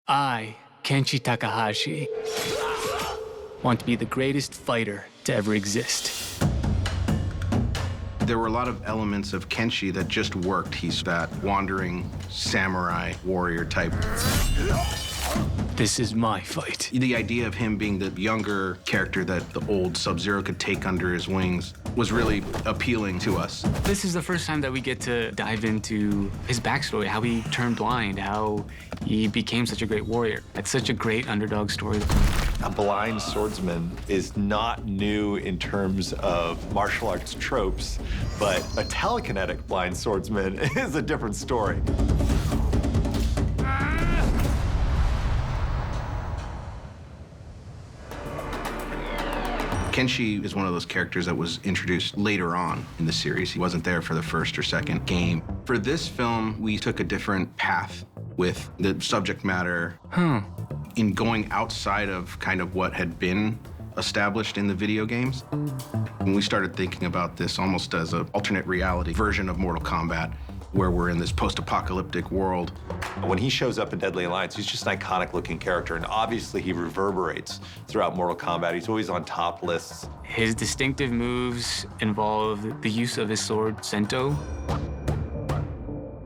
I, Kenshi Takahashi, want to be the greatest fighter to ever exist. There were a lot of elements of Kenshi that just worked. He's that wandering samurai warrior type. This is my fight. The idea of him being the younger character that the old Sub-Zero could take under his wings was really appealing to us. This is the first time that we get to dive into his backstory, how he turned blind, how he became such a great warrior. It's such a great underdog story. A blind swordsman is not new in terms of martial arts tropes, but a telekinetic blind swordsman is a different story. Kenshi is one of those characters that was introduced later on in the series. He wasn't there for the first or second game. For this film, we took a different path with the subject matter in going outside of kind of what had been established in the video games. When we started thinking about this almost as an alternate reality version of Mortal Kombat, where we're in this post-apocalyptic world. When he shows up in Deadly Alliance, he's just an iconic-looking character, and obviously he reverberates throughout Mortal Kombat. He's always on top lists. His distinctive moves involve the use of his sword, Sento.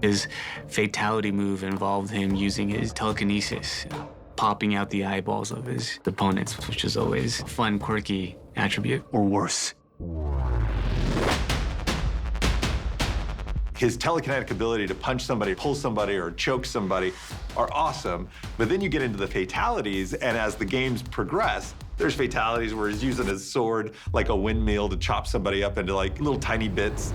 His fatality move involved him using his telekinesis, popping out the eyeballs of his opponents, which is always a fun, quirky attribute, or worse. His telekinetic ability to punch somebody, pull somebody, or choke somebody are awesome. But then you get into the fatalities, and as the games progress, there's fatalities where he's using his sword like a windmill to chop somebody up into like little tiny bits.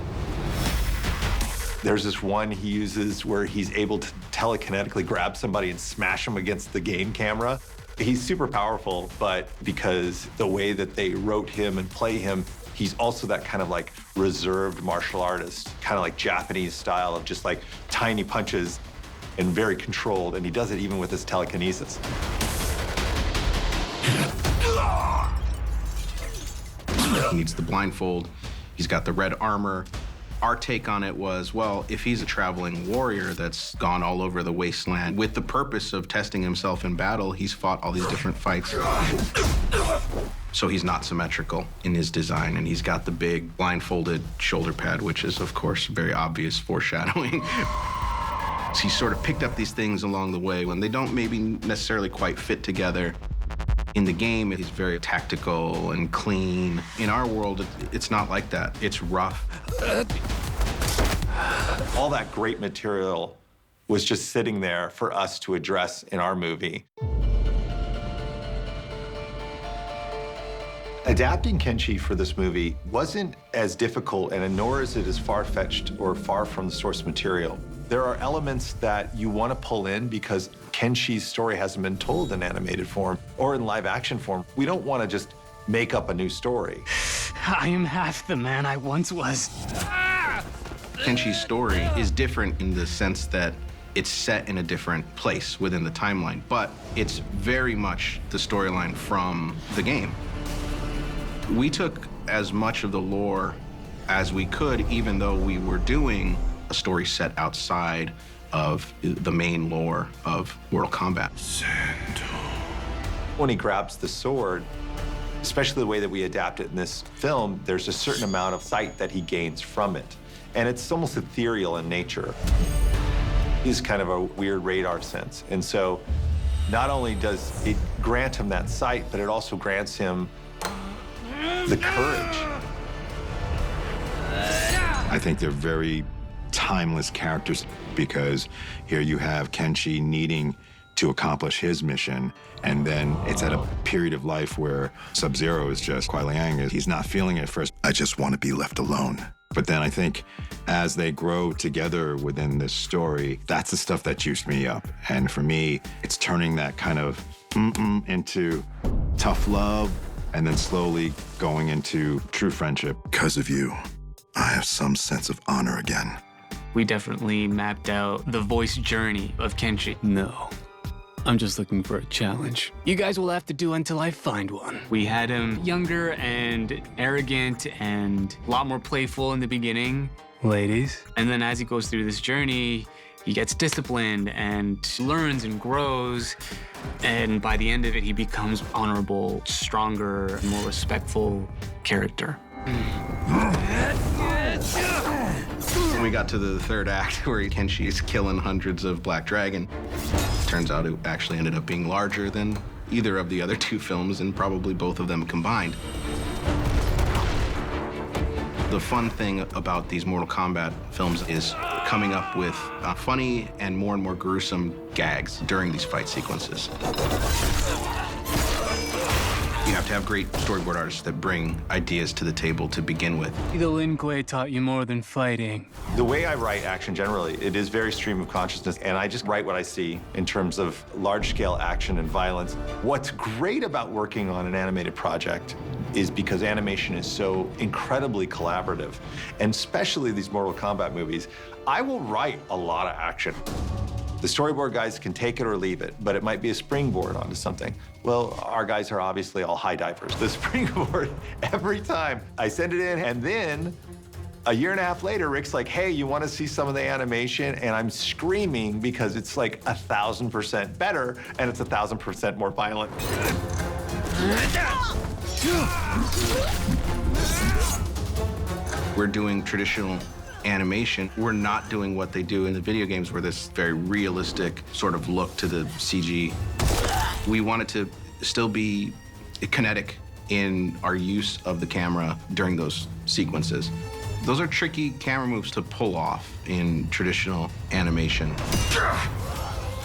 There's this one he uses where he's able to telekinetically grab somebody and smash them against the game camera. He's super powerful, but because the way that they wrote him and play him, he's also that kind of like reserved martial artist, kind of like Japanese style of just like tiny punches and very controlled, and he does it even with his telekinesis. He needs the blindfold, he's got the red armor. Our take on it was, well, if he's a traveling warrior that's gone all over the wasteland with the purpose of testing himself in battle, he's fought all these different fights. So he's not symmetrical in his design, and he's got the big blindfolded shoulder pad, which is, of course, very obvious foreshadowing. So he sort of picked up these things along the way when they don't maybe necessarily quite fit together. In the game, he's very tactical and clean. In our world, it's not like that. It's rough. All that great material was just sitting there for us to address in our movie. Adapting Kenshi for this movie wasn't as difficult, and nor is it as far-fetched or far from the source material. There are elements that you want to pull in because Kenshi's story hasn't been told in animated form or in live-action form. We don't want to just make up a new story. I am half the man I once was. Kenshi's story is different in the sense that it's set in a different place within the timeline, but it's very much the storyline from the game. We took as much of the lore as we could, even though we were doing a story set outside of the main lore of Mortal Kombat. When he grabs the sword, especially the way that we adapt it in this film, there's a certain amount of sight that he gains from it. And it's almost ethereal in nature. He's kind of a weird radar sense. And so not only does it grant him that sight, but it also grants him the courage. I think they're very timeless characters because here you have Kenshi needing to accomplish his mission, and then it's at a period of life where Sub-Zero is just, Kuai Liang is, he's not feeling it at first. I just want to be left alone. But then I think as they grow together within this story, that's the stuff that juiced me up. And for me, it's turning that kind of into tough love, and then slowly going into true friendship. Because of you, I have some sense of honor again. We definitely mapped out the voice journey of Kenshi. No, I'm just looking for a challenge. You guys will have to do until I find one. We had him younger and arrogant and a lot more playful in the beginning. Ladies. And then as he goes through this journey, He gets disciplined and learns and grows, and by the end of it, he becomes honorable, stronger, more respectful character. When we got to the third act, where Kenshi is killing hundreds of Black Dragon, turns out it actually ended up being larger than either of the other two films, and probably both of them combined. The fun thing about these Mortal Kombat films is coming up with funny and more gruesome gags during these fight sequences. You have to have great storyboard artists that bring ideas to the table to begin with. The Lin Kuei taught you more than fighting. The way I write action generally, it is very stream of consciousness, and I just write what I see in terms of large-scale action and violence. What's great about working on an animated project is because animation is so incredibly collaborative, and especially these Mortal Kombat movies, I will write a lot of action. The storyboard guys can take it or leave it, but it might be a springboard onto something. Well, our guys are obviously all high divers. The springboard, every time I send it in, and then a year and a half later, Rick's like, hey, you want to see some of the animation? And I'm screaming because it's like 1,000% better, and it's 1,000% more violent. We're doing traditional animation. We're not doing what they do in the video games, where this very realistic sort of look to the CG. We want it to still be kinetic in our use of the camera during those sequences. Those are tricky camera moves to pull off in traditional animation.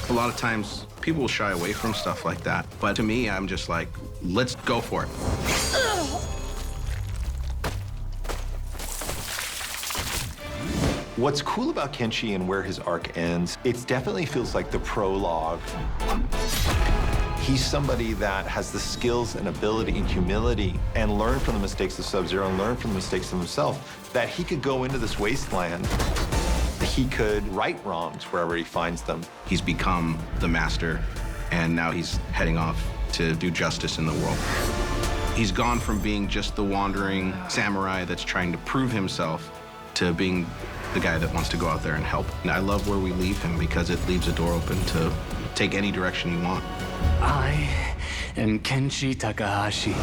A lot of times, people will shy away from stuff like that. But to me, I'm just like, let's go for it. What's cool about Kenshi and where his arc ends, it definitely feels like the prologue. He's somebody that has the skills and ability and humility and learn from the mistakes of Sub-Zero and learn from the mistakes of himself, that he could go into this wasteland. He could right wrongs wherever he finds them. He's become the master, and now he's heading off to do justice in the world. He's gone from being just the wandering samurai that's trying to prove himself to being the guy that wants to go out there and help. And I love where we leave him, because it leaves a door open to take any direction you want. I am Kenshi Takahashi.